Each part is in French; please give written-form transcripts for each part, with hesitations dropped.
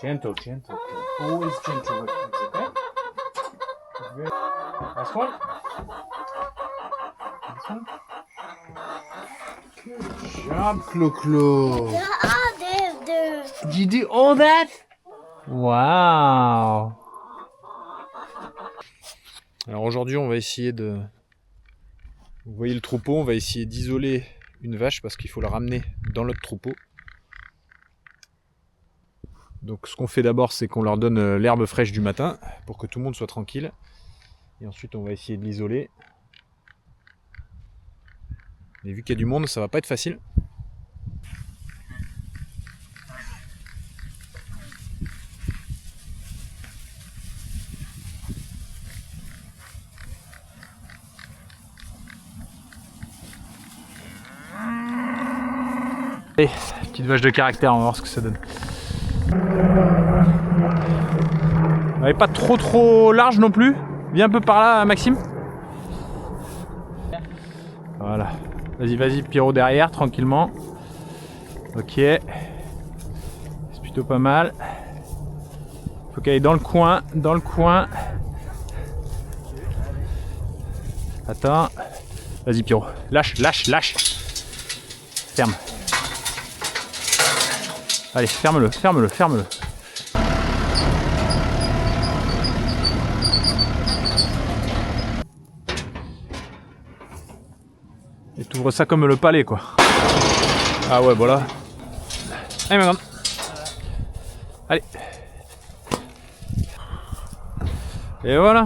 Gentle, gentle. Always gentle with things, okay? Good. Last one. This one. Good job, Clo-Clo. Did you do all that? Wow. Alors aujourd'hui, on va essayer de... Vous voyez le troupeau, on va essayer d'isoler une vache parce qu'il faut la ramener dans notre troupeau. Donc ce qu'on fait d'abord, c'est qu'on leur donne l'herbe fraîche du matin pour que tout le monde soit tranquille. Et ensuite, on va essayer de l'isoler. Et vu qu'il y a du monde, ça va pas être facile. Allez, petite vache de caractère, on va voir ce que ça donne. Elle n'est pas trop large non plus. Viens un peu par là, Maxime. Voilà. Vas-y, Pierrot derrière, tranquillement. Ok. C'est plutôt pas mal. Faut qu'elle aille dans le coin, Attends. Vas-y, Pierrot. Lâche. Ferme. Allez, ferme-le. Et t'ouvres ça comme le palais, quoi. Ah ouais, voilà. Allez, ma grande. Allez. Et voilà.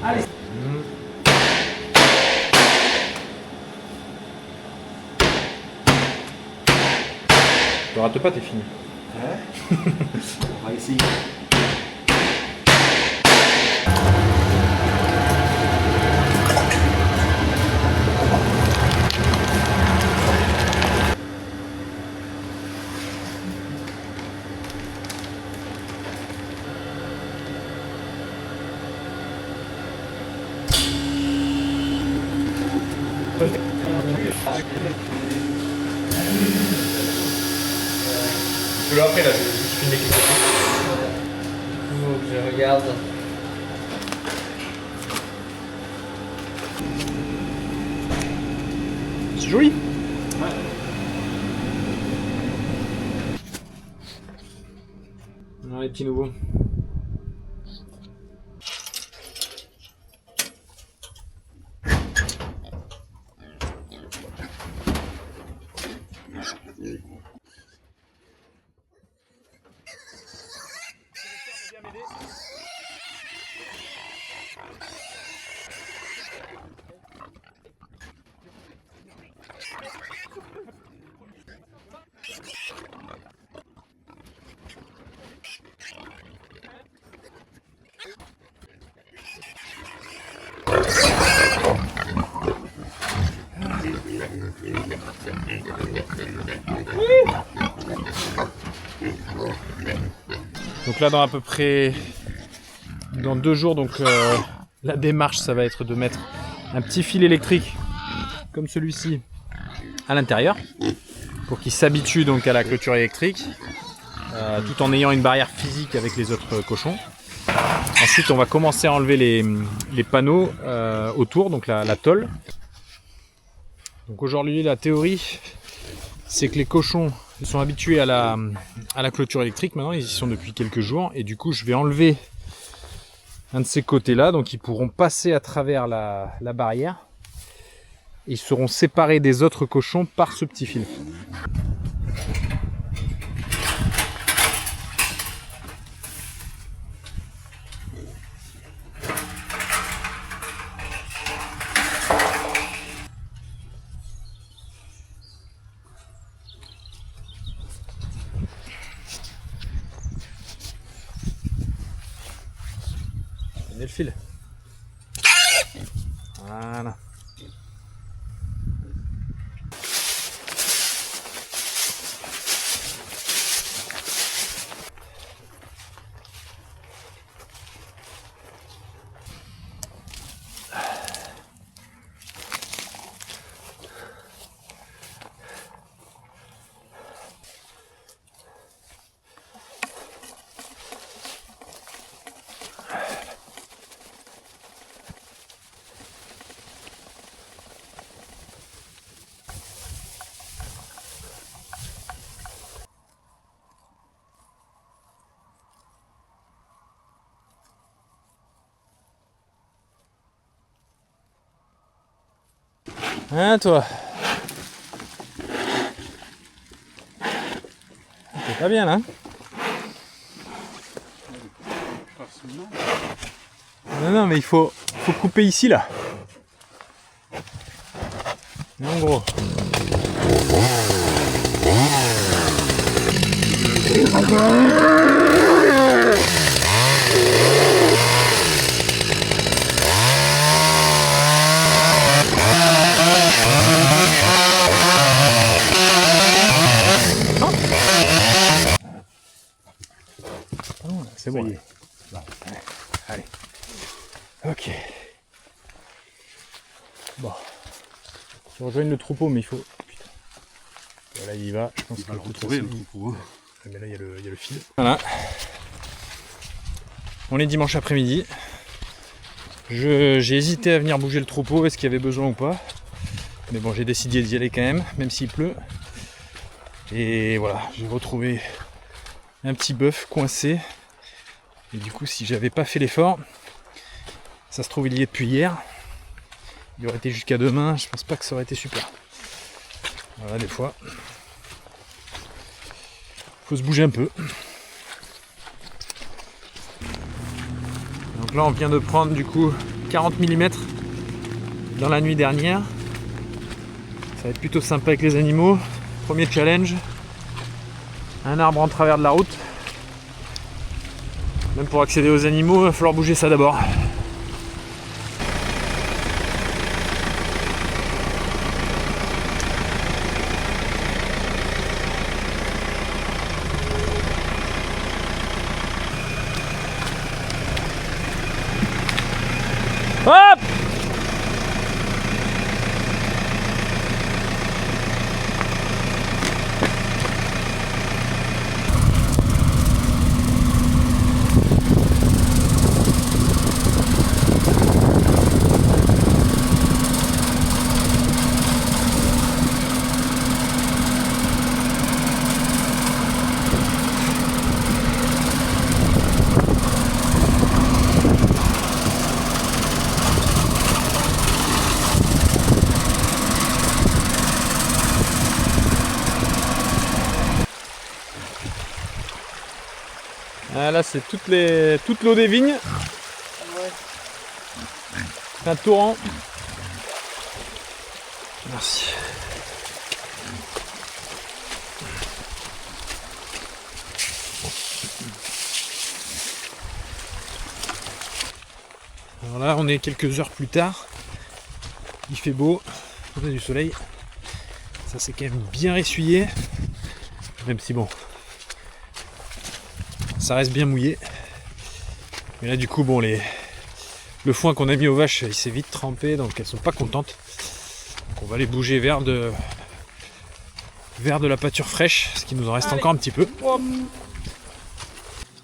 Allez. Ne rate pas, t'es fini. Ouais. On va essayer. Je le après là, je filme quelque chose. Faut que je regarde. C'est joli. Ouais. Non, les petits nouveaux. Donc là, dans à peu près 2 jours, donc la démarche, ça va être de mettre un petit fil électrique comme celui-ci à l'intérieur pour qu'il s'habitue donc à la clôture électrique, tout en ayant une barrière physique avec les autres cochons. Ensuite, on va commencer à enlever les panneaux autour, donc la tôle. Donc aujourd'hui, la théorie, c'est que les cochons sont habitués à la clôture électrique. Maintenant, ils y sont depuis quelques jours. Et du coup, je vais enlever un de ces côtés-là. Donc, ils pourront passer à travers la barrière Ils seront séparés des autres cochons par ce petit fil. Tenez le fil. Voilà. Hein toi? T'es pas bien là? Non mais il faut couper ici là. En gros. C'est bon. Ouais. Allez. Ok. Bon. Je rejoins le troupeau, mais il faut. Putain. Voilà, il y va. Je pense qu'il va le retrouver le troupeau. Mais là, il y a le fil. Voilà. On est dimanche après-midi. J'ai hésité à venir bouger le troupeau, est-ce qu'il y avait besoin ou pas. Mais bon, j'ai décidé d'y aller quand même s'il pleut. Et voilà, j'ai retrouvé un petit bœuf coincé. Et du coup, si j'avais pas fait l'effort, ça se trouve il y est depuis hier. Il aurait été jusqu'à demain, je pense pas que ça aurait été super. Voilà, des fois, faut se bouger un peu. Donc là, on vient de prendre du coup 40 mm dans la nuit dernière. Ça va être plutôt sympa avec les animaux. Premier challenge. Un arbre en travers de la route. Même pour accéder aux animaux, il va falloir bouger ça d'abord. Hop! Ah, là c'est toute l'eau des vignes. C'est un torrent. Merci. Alors là on est quelques heures plus tard. Il fait beau, on a du soleil. Ça c'est quand même bien essuyé. Même si bon, ça reste bien mouillé. Mais là du coup bon, le foin qu'on a mis aux vaches il s'est vite trempé, donc elles sont pas contentes. Donc on va les bouger vers de la pâture fraîche, ce qui nous en reste encore un petit peu. Hop.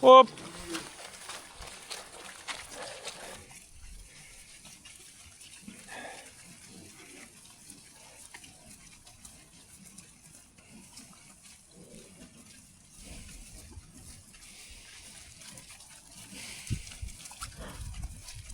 Hop.